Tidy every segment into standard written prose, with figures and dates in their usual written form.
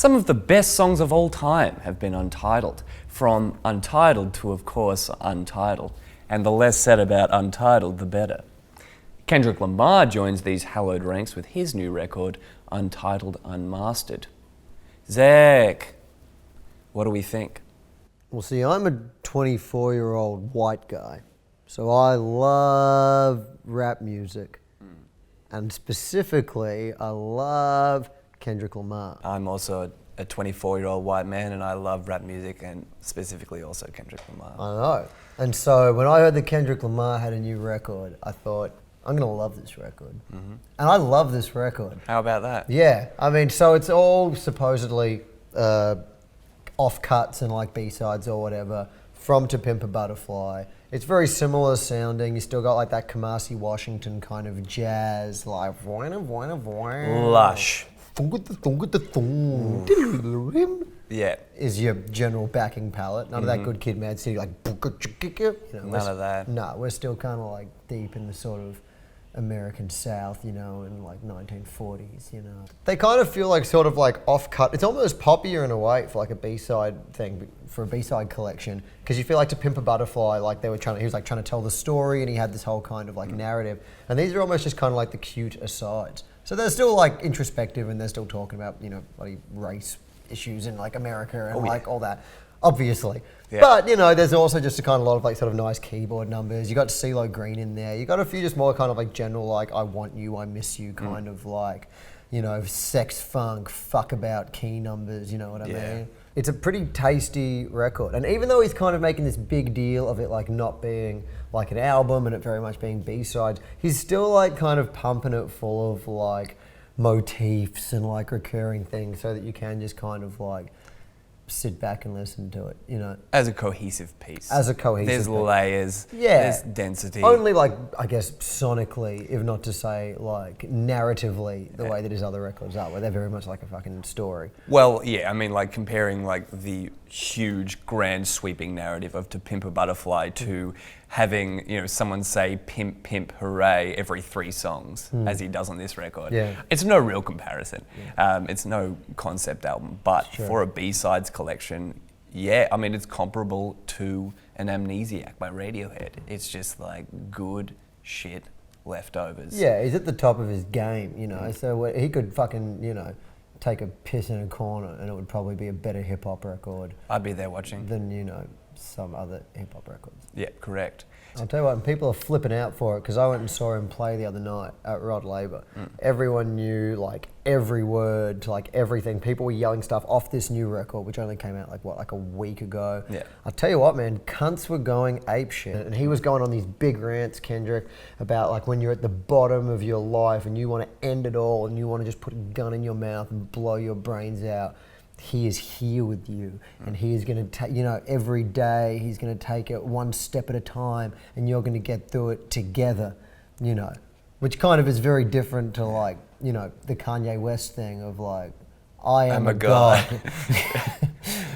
Some of the best songs of all time have been untitled, from Untitled to, of course, Untitled. And the less said about Untitled, the better. Kendrick Lamar joins these hallowed ranks with his new record, Untitled Unmastered. Zach, what do we think? Well, see, I'm a 24-year-old white guy, so I love rap music. And specifically, I love Kendrick Lamar. I'm also a 24-year-old white man, and I love rap music, and specifically also Kendrick Lamar. I know. And so when I heard that Kendrick Lamar had a new record, I thought, I'm going to love this record. Mm-hmm. And I love this record. How about that? Yeah. I mean, so it's all supposedly offcuts and like B-sides or whatever from To Pimp a Butterfly. It's very similar sounding. You still got like that Kamasi Washington kind of jazz, like lush. Yeah. Is your general backing palette. None of that Good Kid, Mad City, like, none of that. No, we're still kind of like deep in the sort of American South, you know, in like 1940s, you know. They kind of feel like sort of like off-cut. It's almost poppier in a way for like a B-side thing, for a B-side collection, because you feel like To Pimp a Butterfly, like he was like trying to tell the story, and he had this whole kind of like narrative. And these are almost just kind of like the cute asides. So they're still like introspective, and they're still talking about, you know, bloody race issues in like America and like all that, obviously. Yeah. But, you know, there's also just a kind of lot of like sort of nice keyboard numbers. You got CeeLo Green in there. You got a few just more kind of like general like I want you, I miss you kind of like, you know, sex funk, fuck about key numbers, you know what I mean? It's a pretty tasty record. And even though he's kind of making this big deal of it like not being like an album and it very much being B-sides, he's still like kind of pumping it full of like motifs and like recurring things so that you can just kind of like sit back and listen to it, you know. As a cohesive piece. As a cohesive There's piece. layers, there's density. Only like, I guess, sonically, if not to say like narratively, the way that his other records are, where they're very much like a fucking story. Well, yeah, I mean like comparing like the huge grand sweeping narrative of To Pimp a Butterfly to having, you know, someone say pimp, pimp, hooray every 3 songs as he does on this record. Yeah. It's no real comparison. It's no concept album, but for a B-sides collection, yeah, I mean, it's comparable to an Amnesiac by Radiohead. It's just like good shit leftovers. Yeah, he's at the top of his game, you know, so he could fucking, you know, take a piss in a corner and it would probably be a better hip-hop record. I'd be there watching. Than, you know, some other hip-hop records. Yeah, correct. I'll tell you what, and people are flipping out for it because I went and saw him play the other night at Rod Laver. Everyone knew like every word to like everything. People were yelling stuff off this new record, which only came out like what, like a week ago. Yeah. I'll tell you what, man, cunts were going apeshit, and he was going on these big rants, Kendrick, about like when you're at the bottom of your life and you want to end it all and you want to just put a gun in your mouth and blow your brains out. He is here with you, and he is going to take, you know, every day he's going to take it one step at a time, and you're going to get through it together, you know, which kind of is very different to like, you know, the Kanye West thing of like, I am a god.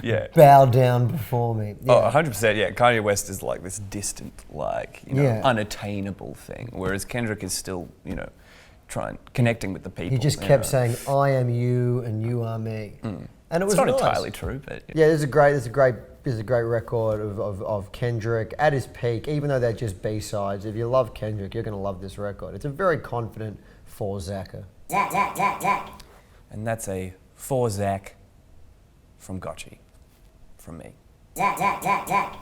Yeah. Bow down before me. Yeah. Oh, 100%, yeah. Kanye West is like this distant, like, you know, unattainable thing, whereas Kendrick is still, you know, connecting with the people. He just kept saying, I am you and you are me. And it was not nice. Entirely true, but yeah, there's a great record of Kendrick at his peak. Even though they're just B-sides, if you love Kendrick, you're going to love this record. It's a very confident for Zacka. Zack. And that's a for Zach from Gotchi, from me. Zack.